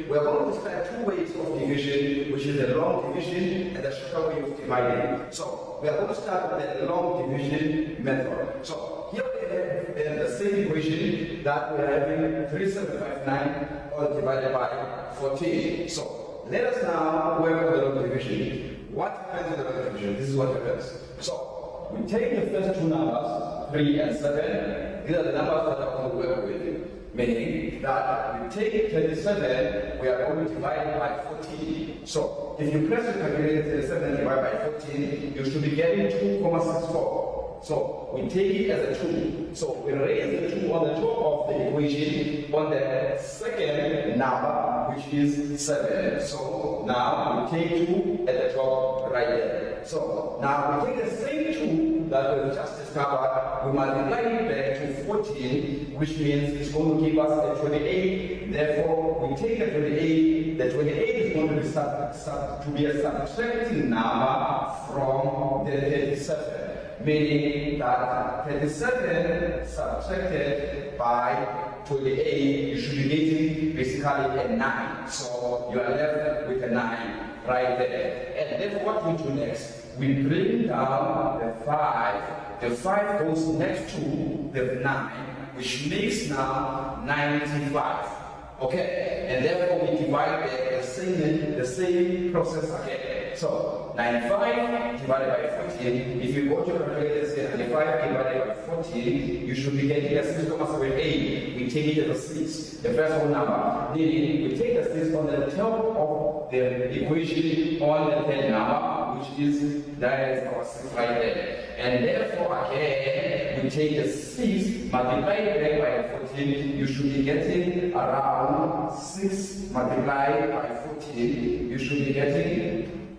We are going to describe two ways of division, which is the long division and the shorter way of dividing. So we are going to start with the long division method. So here we have the same equation that we are having 3759 all divided by 14. So let us now work on the long division. What happens in the long division? This is what happens. So we take the first two numbers, 3 and 7. These are the numbers that are going to work with. Meaning that we take 37, we are going to divide it by 14. So if you press the calculator 37 divided by 14, you should be getting 2,64. So we take it as a 2. So we raise the 2 on the top of the equation on the second number, which is 7. So now we take 2 at the top right there. So now we take the same 2 that we just discovered, we multiply it back to 14, which means it's going to give us a 28. Therefore, we take the 28. The 28 is going to be a subtracting number from the 37. Meaning that 37 subtracted by 28, you should be getting basically a 9. So you are left with a 9 right there. And then what we do next? We bring down the 5. The 5 goes next to the 9, which makes now 95. Okay? And therefore we divide the same process again. So 95 divided by 14. If you go to your calculator, say 95 divided by 14, you should be getting a 6.78. We take it as a 6, the first whole number. Meaning we take the 6 on the top of the equation on the third number, which is that is our 6 right there. And therefore again, we take the 6, multiply it back by 14, you should be getting around 6 multiplied by 14, you should be getting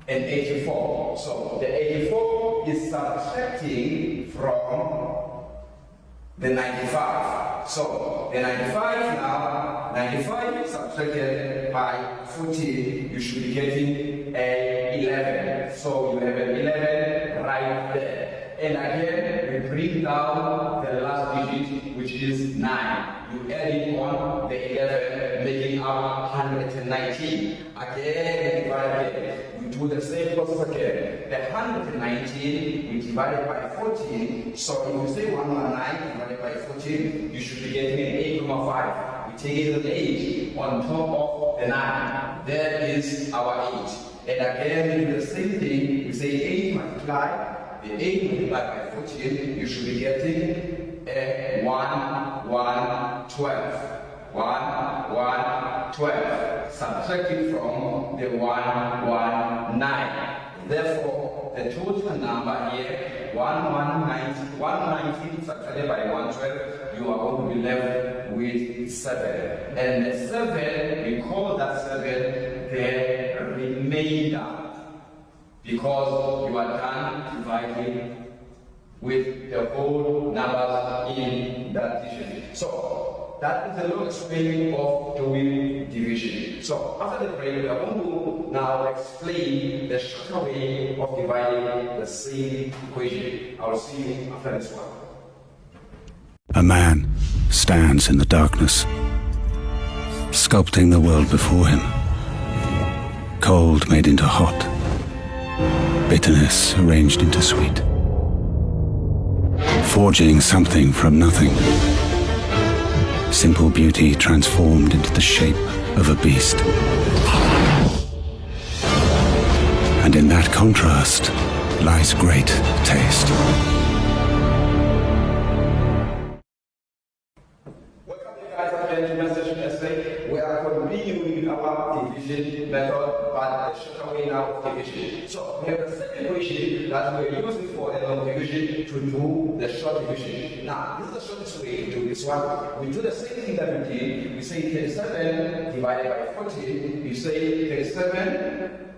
an 84. So the 84 is subtracting from the 95. So the 95 now, 95 subtracted by 14, you should be getting an 11. So you have an 11 right there. And again, we bring down the last digit, which is 9. You add it on the 11, making up 119. Again, we divide it. We do the same process again. The 119, we divide it by 14. So if you say 119 divided by 14, you should be getting an 8,5. We take it as an 8 on top of the 9. That is our 8. And again, we do the same thing. We say 8 multiply. The 8 multiplied by 14, you should be getting a 1, 1, 12. 1, 1, 12. Subtracting from the 1, 1, 9. Therefore, the total number here, 119 subtracted by 112, you are going to be left with 7. And the 7, we call that 7 the remainder. Because you are done dividing with the whole numbers in that division. So that is the long explaining of doing division. So after the break, we are going to now explain the shorter way of dividing the same equation. I will see you after this one. A man stands in the darkness, sculpting the world before him. Cold made into hot. Bitterness arranged into sweet. Forging something from nothing. Simple beauty transformed into the shape of a beast. And in that contrast lies great taste. Welcome guys again to my session essay. We are continuing our division division method, but the shorter way now of division. So we have the same equation that we are using for a long division to do the short division. Now, this is the shortest way to do this one. We do the same thing that we did. We say 37 divided by 14. You say 37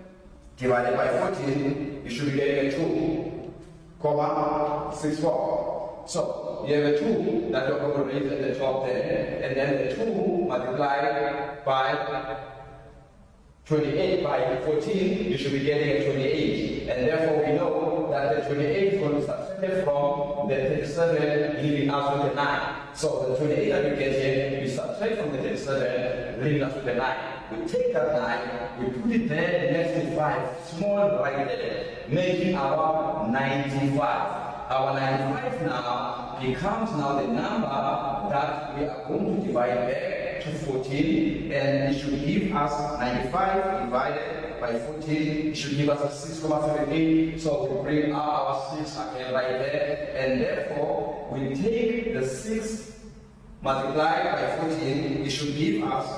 divided by 14. You should be getting a 2, comma 64. So you have a 2 that you're going to raise at the top there, and then the 2 multiplied by 28 by 14, you should be getting a 28. And therefore we know that the 28 is going to be subtracted from the 37, leaving us with the 9. So the 28 that we get here, we subtract from the 37, leaving us with the 9. We take that 9, we put it there next to 5, small right there, making our 95. Our 95 now becomes now the number that we are going to divide back to 14, and it should give us 95 divided by 14. It should give us a 6,78. So we bring up our 6 again right there, and therefore we take the 6 multiplied by 14. It should give us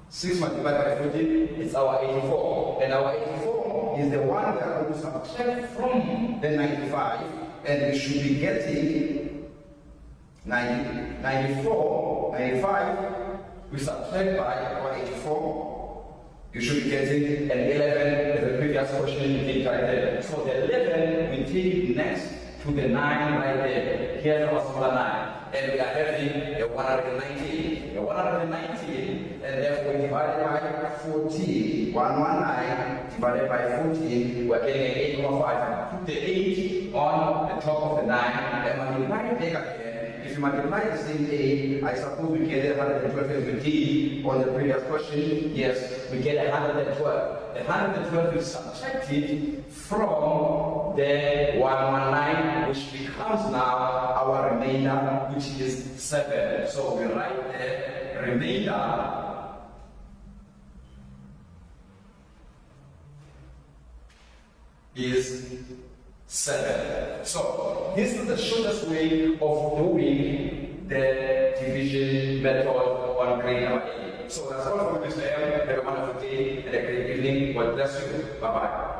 6 multiplied by 14. It's our 84, and our 84 is the one we are going to subtract from the 95, and we should be getting 94, 95, we subtract by our 84, you should be getting an 11 as the previous question you did right there. So the 11 we take next to the 9 right there. Here's our smaller 9. And we are having a 190, and therefore we divide by 14, 119 divided by 14, we're getting an 8.5. Put the 8 on the top of the 9, and multiply it again. If you multiply the same 8, I suppose we get 112 as we did on the previous question. Yes, we get 112. The 112 is subtracted from the 119, which becomes now our remainder, which is 7. So we write the remainder is 7. So this is the shortest way of doing the division method on grade number 8. So that's all from Mr. M. Have a wonderful day and a great evening. God bless you. Bye-bye.